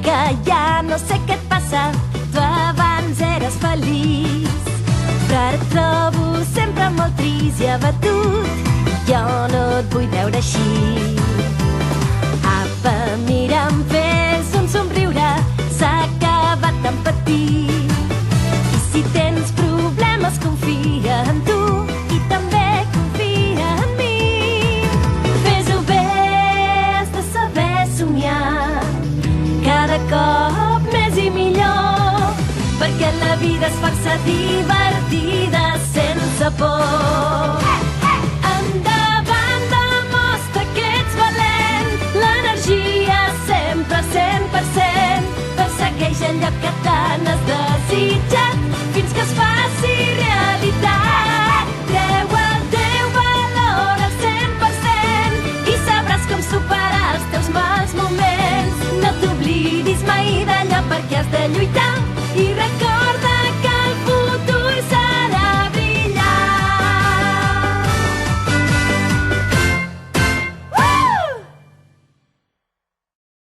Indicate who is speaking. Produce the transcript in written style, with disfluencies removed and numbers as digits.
Speaker 1: que ja no sé què et passa, tu abans eres feliç, però ara et trobo sempre molt trist i abatut. Jo no et vull veure així. Apa, mira'm, fes un somriure, s'ha acabat tan petit. I si tens problemes, confia en tu i també confia en mi. Fes-ho bé, has de saber somiar cada cop més i millor, perquè la vida és força divertida sense por. Endavant, demostra que ets valent, l'energia sempre 100%, persegueix allò que tant has desitjat.